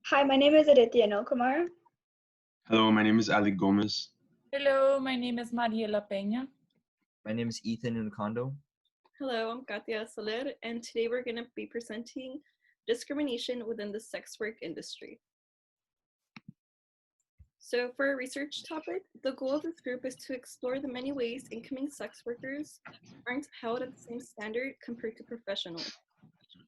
Hi, my name is Aditya Kumar. Hello, my name is Ali Gomez. Hello, my name is Mariela Peña. My name is Ethan Uncondo. Hello, I'm Katia Soler, and today we're going to be presenting discrimination within the sex work industry. So for our research topic, the goal of this group is to explore the many ways incoming sex workers aren't held at the same standard compared to professionals.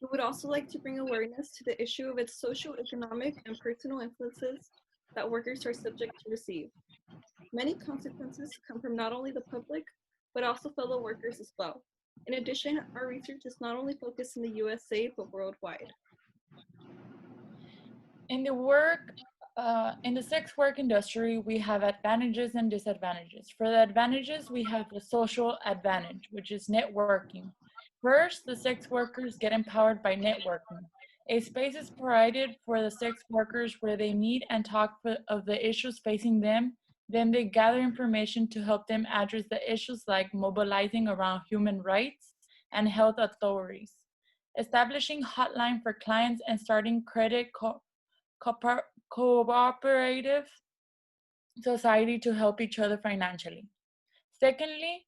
We would also like to bring awareness to the issue of its social, economic, and personal influences that workers are subject to receive. Many consequences come from not only the public, but also fellow workers as well. In addition, our research is not only focused in the USA, but worldwide. In the sex work industry, we have advantages and disadvantages. For the advantages, we have the social advantage, which is networking. First, the sex workers get empowered by networking. A space is provided for the sex workers where they meet and talk of the issues facing them. Then they gather information to help them address the issues like mobilizing around human rights and health authorities, establishing hotline for clients and starting credit cooperative society to help each other financially. Secondly,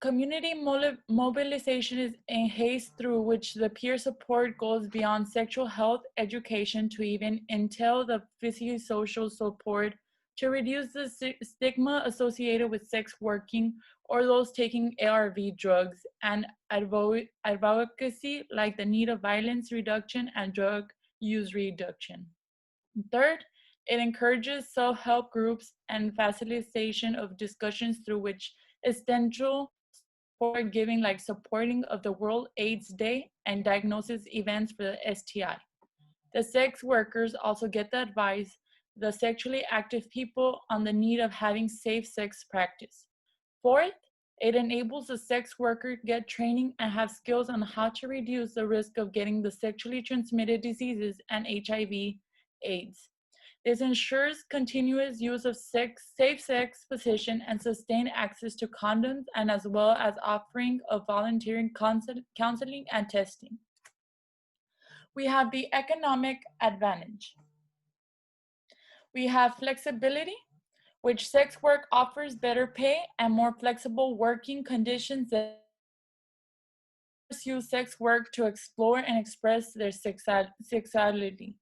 community mobilization is enhanced through which the peer support goes beyond sexual health education to even entail the physiosocial support to reduce the stigma associated with sex working or those taking ARV drugs, and advocacy like the need of violence reduction and drug use reduction. Third, it encourages self-help groups and facilitation of discussions through which essential support giving like supporting of the World AIDS Day and diagnosis events for the STI. The sex workers also get the advice the sexually active people on the need of having safe sex practice. Fourth, it enables the sex worker to get training and have skills on how to reduce the risk of getting the sexually transmitted diseases and HIV, AIDS. This ensures continuous use of safe sex position and sustained access to condoms, and as well as offering of volunteering counseling and testing. We have the economic advantage. We have flexibility, which sex work offers better pay and more flexible working conditions that pursue sex work to explore and express their sexuality.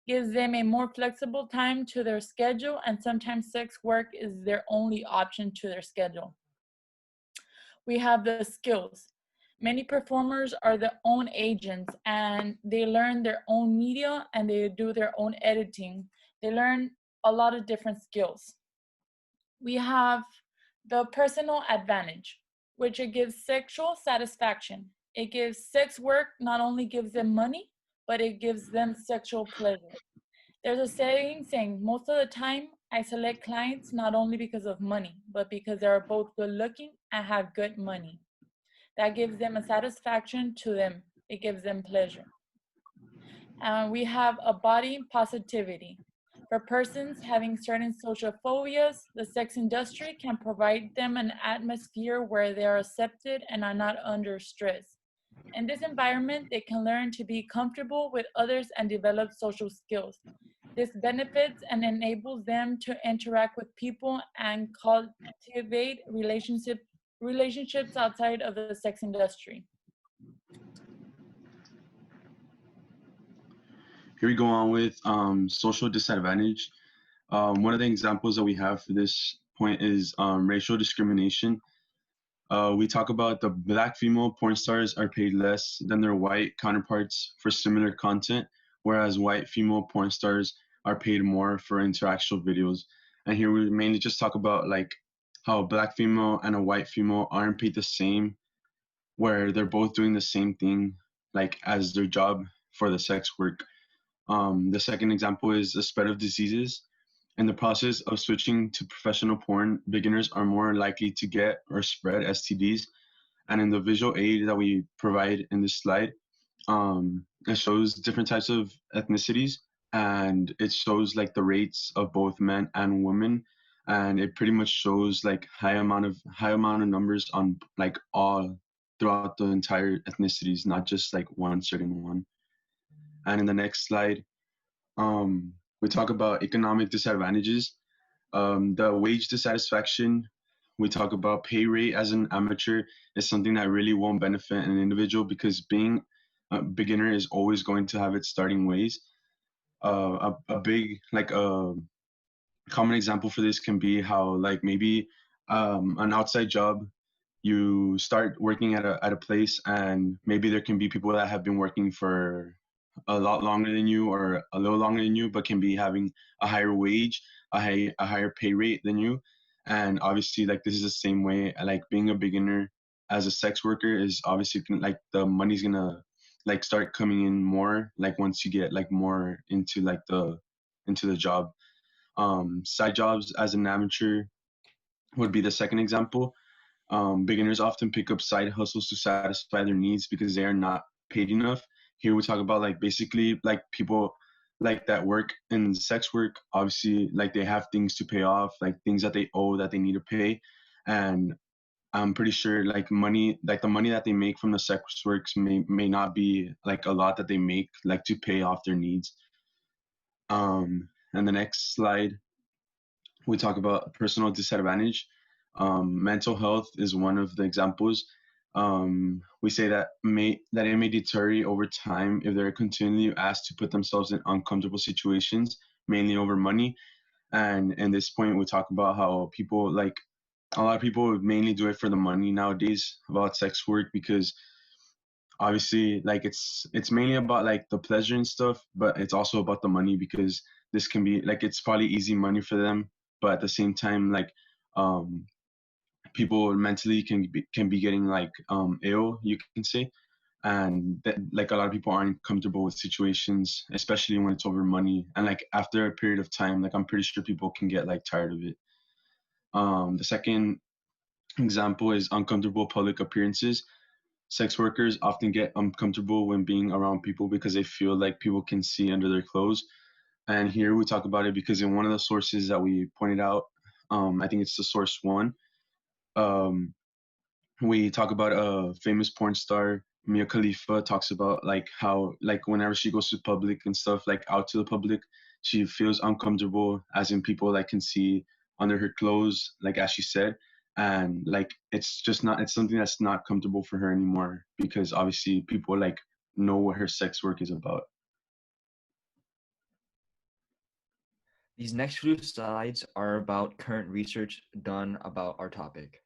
Gives them a more flexible time to their schedule, and sometimes sex work is their only option to their schedule. We have the skills. Many performers are their own agents and they learn their own media and they do their own editing. They learn a lot of different skills. We have the personal advantage, which it gives sexual satisfaction. It gives sex work, not only gives them money, but it gives them sexual pleasure. There's a saying, most of the time, I select clients not only because of money, but because they are both good looking and have good money. That gives them a satisfaction to them. It gives them pleasure. And we have a body positivity. For persons having certain social phobias, the sex industry can provide them an atmosphere where they are accepted and are not under stress. In this environment, they can learn to be comfortable with others and develop social skills. This benefits and enables them to interact with people and cultivate relationships outside of the sex industry. Here we go on with social disadvantage. One of the examples that we have for this point is racial discrimination. We talk about the black female porn stars are paid less than their white counterparts for similar content, whereas white female porn stars are paid more for interactional videos. And here we mainly just talk about like how a black female and a white female aren't paid the same, where they're both doing the same thing, like as their job for the sex work. The second example is the spread of diseases. In the process of switching to professional porn, beginners are more likely to get or spread STDs. And in the visual aid that we provide in this slide, it shows different types of ethnicities, and it shows like the rates of both men and women, and it pretty much shows like high amount of numbers on like all throughout the entire ethnicities, not just like one certain one. And in the next slide, we talk about economic disadvantages. The wage dissatisfaction, we talk about pay rate as an amateur is something that really won't benefit an individual because being a beginner is always going to have its starting ways. A big, like a common example for this can be how like maybe an outside job, you start working at a place and maybe there can be people that have been working for a lot longer than you or a little longer than you but can be having a higher wage, a higher pay rate than you. And obviously like this is the same way like being a beginner as a sex worker is obviously like the money's gonna like start coming in more like once you get like more into like the job. Side jobs as an amateur would be the second example. Beginners often pick up side hustles to satisfy their needs because they are not paid enough. Here we talk about like basically like people like that work in sex work. Obviously, like they have things to pay off, like things that they owe that they need to pay, and I'm pretty sure like money, like the money that they make from the sex works may not be like a lot that they make like to pay off their needs. And the next slide we talk about personal disadvantage. Mental health is one of the examples. We say that it may deteriorate over time if they're continually asked to put themselves in uncomfortable situations, mainly over money. And in this point, we talk about how people like a lot of people would mainly do it for the money nowadays about sex work because obviously like it's mainly about like the pleasure and stuff, but it's also about the money because this can be like it's probably easy money for them, but at the same time like um people mentally can be getting like ill, you can say. And that like a lot of people aren't comfortable with situations, especially when it's over money, and like after a period of time like I'm pretty sure people can get like tired of it. The second example is uncomfortable public appearances. Sex workers often get uncomfortable when being around people because they feel like people can see under their clothes. And here we talk about it because in one of the sources that we pointed out, I think it's the source one, um, we talk about a famous porn star, Mia Khalifa, talks about like how like whenever she goes to public and stuff, like out to the public, she feels uncomfortable, as in people like can see under her clothes, like as she said, and like it's just not it's something that's not comfortable for her anymore because obviously people like know what her sex work is about. These next few slides are about current research done about our topic.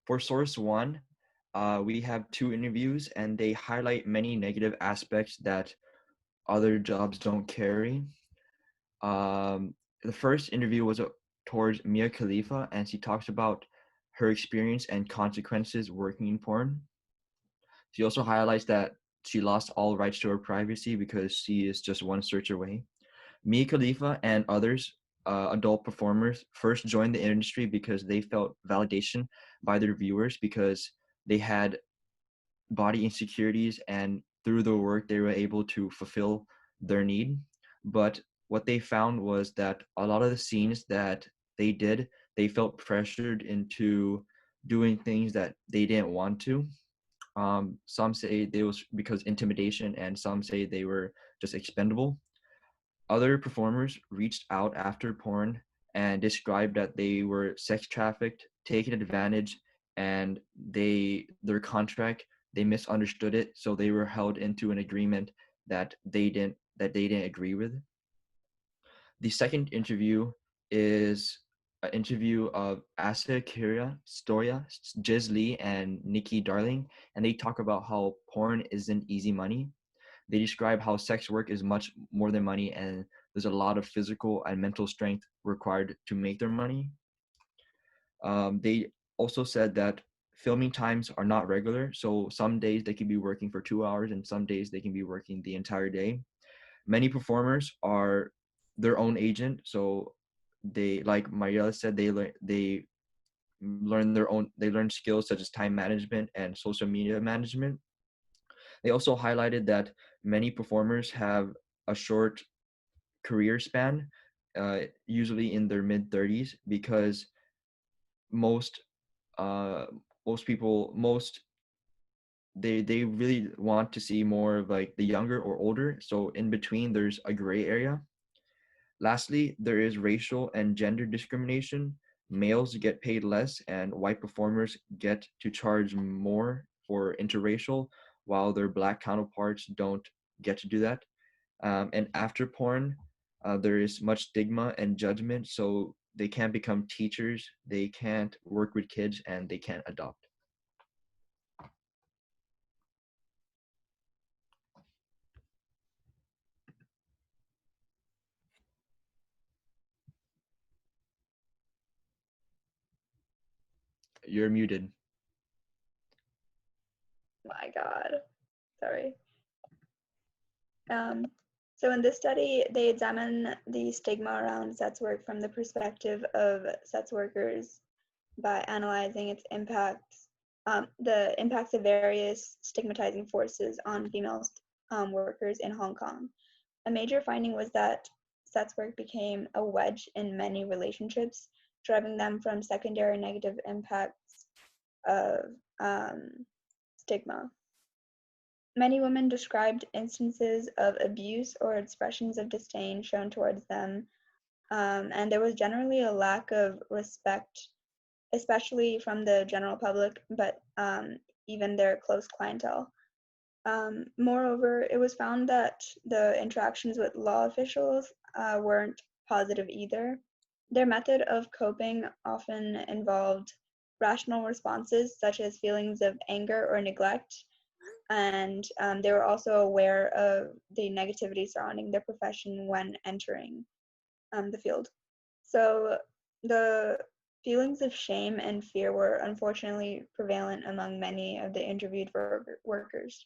For source one, we have 2 interviews and they highlight many negative aspects that other jobs don't carry. The first interview was towards Mia Khalifa, and she talks about her experience and consequences working in porn. She also highlights that she lost all rights to her privacy because she is just one search away. Mia Khalifa and others, adult performers, first joined the industry because they felt validation by their viewers because they had body insecurities, and through the work they were able to fulfill their need. But what they found was that a lot of the scenes that they did, they felt pressured into doing things that they didn't want to. Some say it was because intimidation, and some say they were just expendable. Other performers reached out after porn and described that they were sex trafficked, taken advantage, and their contract, they misunderstood it, so they were held into an agreement that they didn't agree with. The second interview is an interview of Asa Kira, Storia, Jiz Lee, and Nikki Darling, and they talk about how porn isn't easy money. They describe how sex work is much more than money, and there's a lot of physical and mental strength required to make their money. They also said that filming times are not regular, so some days they can be working for 2 hours, and some days they can be working the entire day. Many performers are their own agent, so they, like Mariela said, they learn skills such as time management and social media management. They also highlighted that many performers have a short career span, usually in their mid 30s, because most most they really want to see more of like the younger or older. So in between, there's a gray area. Lastly, there is racial and gender discrimination. Males get paid less, and white performers get to charge more for interracial, while their black counterparts don't get to do that. And after porn, there is much stigma and judgment, so they can't become teachers, they can't work with kids, and they can't adopt. You're muted. My God, sorry. So in this study, they examine the stigma around sex work from the perspective of sex workers by analyzing its impacts, the impacts of various stigmatizing forces on female workers in Hong Kong. A major finding was that sex work became a wedge in many relationships, driving them from secondary negative impacts of stigma. Many women described instances of abuse or expressions of disdain shown towards them, and there was generally a lack of respect, especially from the general public, but even their close clientele. Moreover, it was found that the interactions with law officials weren't positive either. Their method of coping often involved rational responses, such as feelings of anger or neglect, and they were also aware of the negativity surrounding their profession when entering the field. So the feelings of shame and fear were unfortunately prevalent among many of the interviewed workers.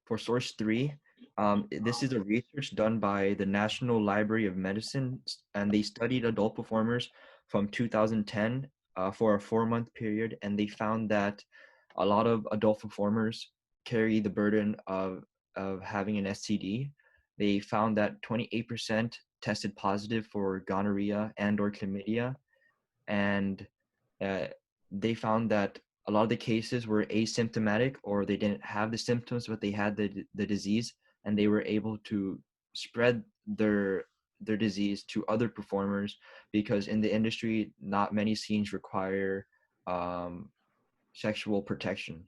For source 3, this is a research done by the National Library of Medicine, and they studied adult performers from 2010 for a 4-month period, and they found that a lot of adult performers carry the burden of having an STD. They found that 28% tested positive for gonorrhea and or chlamydia, and they found that a lot of the cases were asymptomatic, or they didn't have the symptoms, but they had the disease, and they were able to spread their disease to other performers, because in the industry, not many scenes require sexual protection.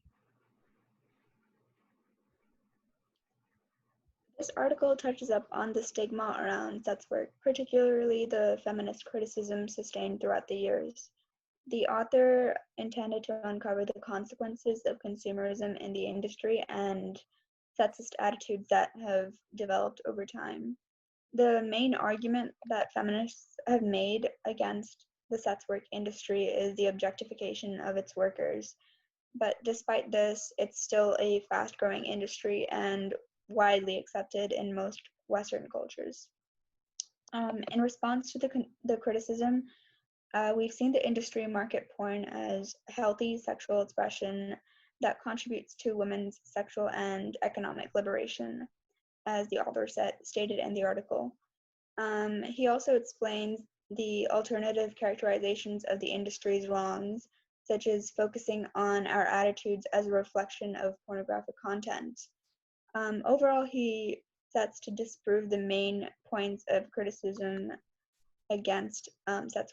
This article touches up on the stigma around sex work, particularly the feminist criticism sustained throughout the years. The author intended to uncover the consequences of consumerism in the industry and sexist attitudes that have developed over time. The main argument that feminists have made against the sex work industry is the objectification of its workers. But despite this, it's still a fast-growing industry and widely accepted in most Western cultures. In response to the criticism, we've seen the industry market porn as healthy sexual expression that contributes to women's sexual and economic liberation, as the author stated in the article. He also explains the alternative characterizations of the industry's wrongs, such as focusing on our attitudes as a reflection of pornographic content. Overall, he sets to disprove the main points of criticism against sex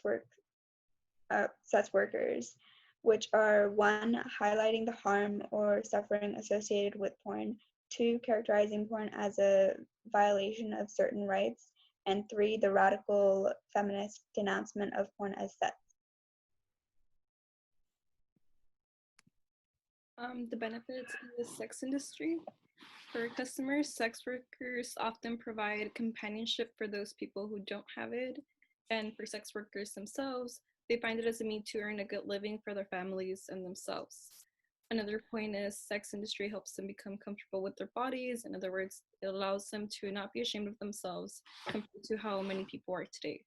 workers, which are 1, highlighting the harm or suffering associated with porn, 2, characterizing porn as a violation of certain rights, and 3, the radical feminist denouncement of porn as sex. The benefits of the sex industry. For customers, sex workers often provide companionship for those people who don't have it. And for sex workers themselves, they find it as a means to earn a good living for their families and themselves. Another point is sex industry helps them become comfortable with their bodies. In other words, it allows them to not be ashamed of themselves compared to how many people are today.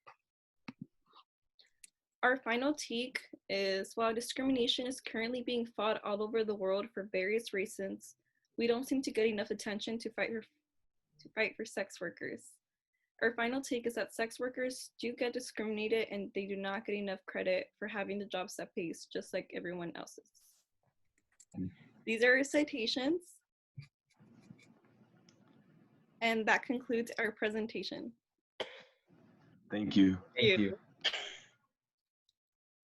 Our final take is, while discrimination is currently being fought all over the world for various reasons, we don't seem to get enough attention to fight for sex workers. Our final take is that sex workers do get discriminated and they do not get enough credit for having the jobs that pays, just like everyone else's. These are our citations. And that concludes our presentation. Thank you. Thank you.